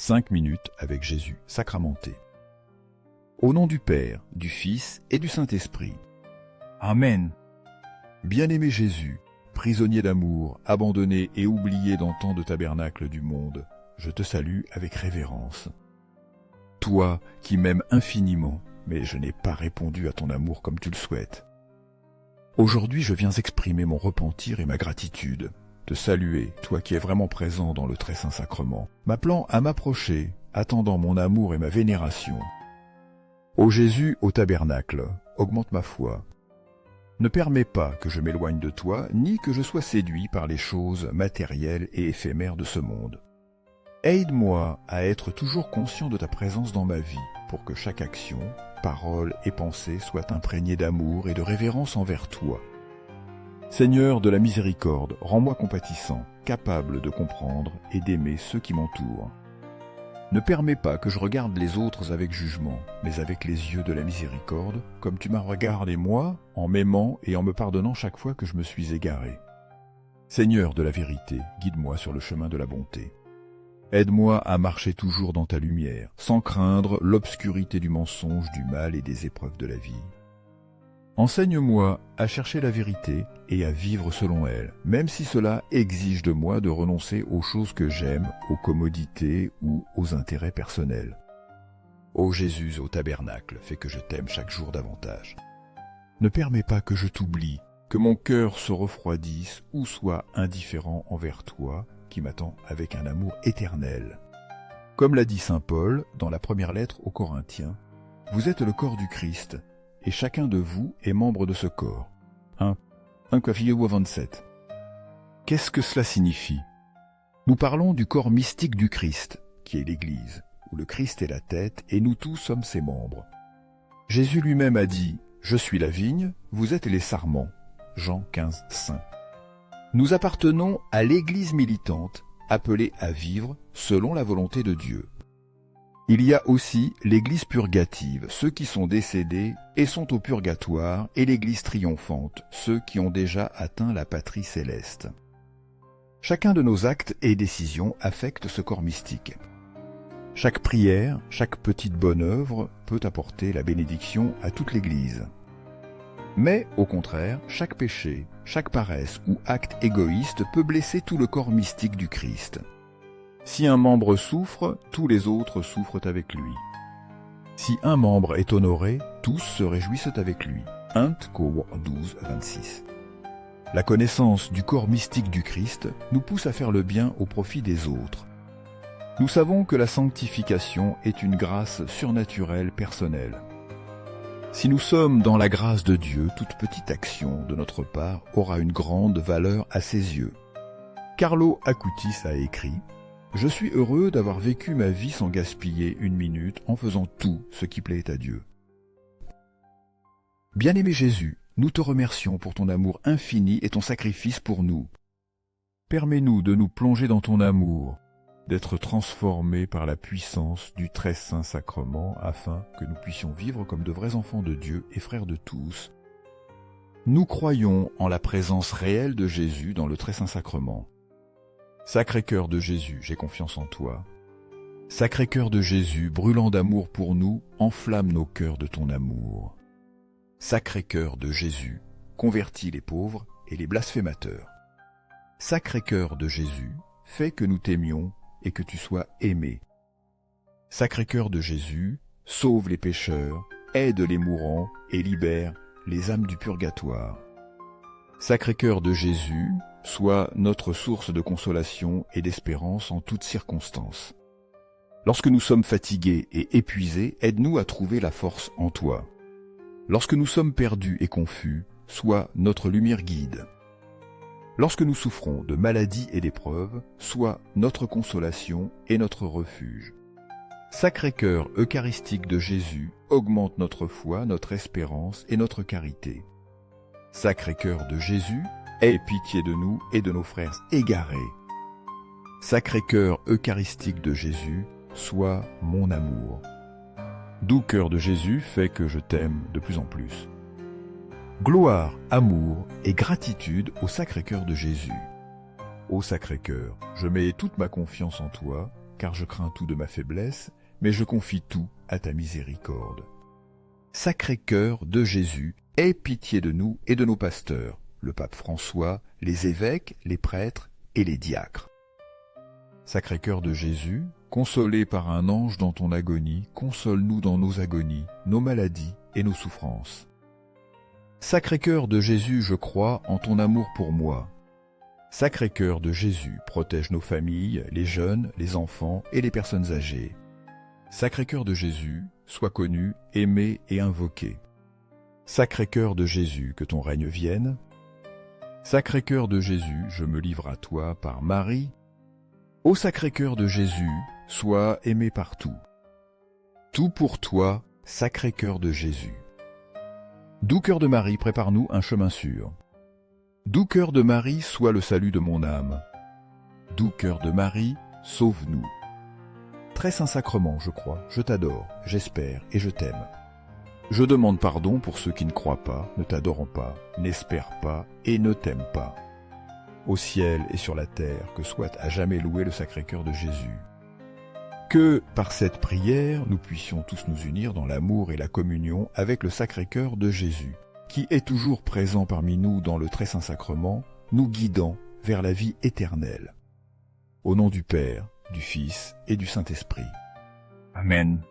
5 minutes avec Jésus sacramenté. Au nom du Père, du Fils et du Saint-Esprit. Amen. Bien-aimé Jésus, prisonnier d'amour, abandonné et oublié dans tant de tabernacles du monde, je te salue avec révérence. Toi qui m'aimes infiniment, mais je n'ai pas répondu à ton amour comme tu le souhaites. Aujourd'hui, je viens exprimer mon repentir et ma gratitude, te saluer, toi qui es vraiment présent dans le très saint sacrement, m'appelant à m'approcher, attendant mon amour et ma vénération. Ô Jésus, au tabernacle, augmente ma foi. Ne permets pas que je m'éloigne de toi, ni que je sois séduit par les choses matérielles et éphémères de ce monde. Aide-moi à être toujours conscient de ta présence dans ma vie, pour que chaque action, parole et pensée soient imprégnées d'amour et de révérence envers toi. Seigneur de la miséricorde, rends-moi compatissant, capable de comprendre et d'aimer ceux qui m'entourent. Ne permets pas que je regarde les autres avec jugement, mais avec les yeux de la miséricorde, comme tu m'as regardé moi, en m'aimant et en me pardonnant chaque fois que je me suis égaré. Seigneur de la vérité, guide-moi sur le chemin de la bonté. Aide-moi à marcher toujours dans ta lumière, sans craindre l'obscurité du mensonge, du mal et des épreuves de la vie. Enseigne-moi à chercher la vérité et à vivre selon elle, même si cela exige de moi de renoncer aux choses que j'aime, aux commodités ou aux intérêts personnels. Ô Jésus au tabernacle, fais que je t'aime chaque jour davantage. Ne permets pas que je t'oublie, que mon cœur se refroidisse ou soit indifférent envers toi, qui m'attend avec un amour éternel. Comme l'a dit saint Paul dans la première lettre aux Corinthiens, vous êtes le corps du Christ, et chacun de vous est membre de ce corps. 1 Corinthiens 27. Qu'est-ce que cela signifie? Nous parlons du corps mystique du Christ, qui est l'Église, où le Christ est la tête et nous tous sommes ses membres. Jésus lui-même a dit « Je suis la vigne, vous êtes les sarments » Jean 15, 5. Nous appartenons à l'Église militante, appelée à vivre selon la volonté de Dieu. Il y a aussi l'Église purgative, ceux qui sont décédés et sont au purgatoire, et l'Église triomphante, ceux qui ont déjà atteint la patrie céleste. Chacun de nos actes et décisions affecte ce corps mystique. Chaque prière, chaque petite bonne œuvre peut apporter la bénédiction à toute l'Église. Mais, au contraire, chaque péché, chaque paresse ou acte égoïste peut blesser tout le corps mystique du Christ. Si un membre souffre, tous les autres souffrent avec lui. Si un membre est honoré, tous se réjouissent avec lui. 1 Cor 12, 26. La connaissance du corps mystique du Christ nous pousse à faire le bien au profit des autres. Nous savons que la sanctification est une grâce surnaturelle personnelle. Si nous sommes dans la grâce de Dieu, toute petite action de notre part aura une grande valeur à ses yeux. Carlo Acutis a écrit « Je suis heureux d'avoir vécu ma vie sans gaspiller une minute en faisant tout ce qui plaît à Dieu. » Bien-aimé Jésus, nous te remercions pour ton amour infini et ton sacrifice pour nous. Permets-nous de nous plonger dans ton amour, d'être transformés par la puissance du très saint sacrement afin que nous puissions vivre comme de vrais enfants de Dieu et frères de tous. Nous croyons en la présence réelle de Jésus dans le très saint sacrement. Sacré-Cœur de Jésus, j'ai confiance en toi. Sacré-Cœur de Jésus, brûlant d'amour pour nous, enflamme nos cœurs de ton amour. Sacré-Cœur de Jésus, convertis les pauvres et les blasphémateurs. Sacré-Cœur de Jésus, fais que nous t'aimions et que tu sois aimé. Sacré-Cœur de Jésus, sauve les pécheurs, aide les mourants et libère les âmes du purgatoire. Sacré-Cœur de Jésus, sois notre source de consolation et d'espérance en toutes circonstances. Lorsque nous sommes fatigués et épuisés, aide-nous à trouver la force en toi. Lorsque nous sommes perdus et confus, sois notre lumière guide. Lorsque nous souffrons de maladies et d'épreuves, sois notre consolation et notre refuge. Sacré-Cœur eucharistique de Jésus, augmente notre foi, notre espérance et notre charité. Sacré-Cœur de Jésus, aie pitié de nous et de nos frères égarés. Sacré-Cœur eucharistique de Jésus, sois mon amour. Doux cœur de Jésus, fais que je t'aime de plus en plus. Gloire, amour et gratitude au Sacré-Cœur de Jésus. Ô Sacré-Cœur, je mets toute ma confiance en toi, car je crains tout de ma faiblesse, mais je confie tout à ta miséricorde. Sacré-Cœur de Jésus, aie pitié de nous et de nos pasteurs, le pape François, les évêques, les prêtres et les diacres. Sacré-Cœur de Jésus, consolé par un ange dans ton agonie, console-nous dans nos agonies, nos maladies et nos souffrances. Sacré-Cœur de Jésus, je crois en ton amour pour moi. Sacré-Cœur de Jésus, protège nos familles, les jeunes, les enfants et les personnes âgées. Sacré-Cœur de Jésus, sois connu, aimé et invoqué. Sacré-Cœur de Jésus, que ton règne vienne. Sacré-Cœur de Jésus, je me livre à toi par Marie. Ô Sacré-Cœur de Jésus, sois aimé partout. Tout pour toi, Sacré-Cœur de Jésus. Doux cœur de Marie, prépare-nous un chemin sûr. Doux cœur de Marie, sois le salut de mon âme. Doux cœur de Marie, sauve-nous. Très saint sacrement, je crois, je t'adore, j'espère et je t'aime. Je demande pardon pour ceux qui ne croient pas, ne t'adorent pas, n'espèrent pas et ne t'aiment pas. Au ciel et sur la terre, que soit à jamais loué le Sacré-Cœur de Jésus. Que, par cette prière, nous puissions tous nous unir dans l'amour et la communion avec le Sacré-Cœur de Jésus, qui est toujours présent parmi nous dans le très saint sacrement, nous guidant vers la vie éternelle. Au nom du Père, du Fils et du Saint-Esprit. Amen.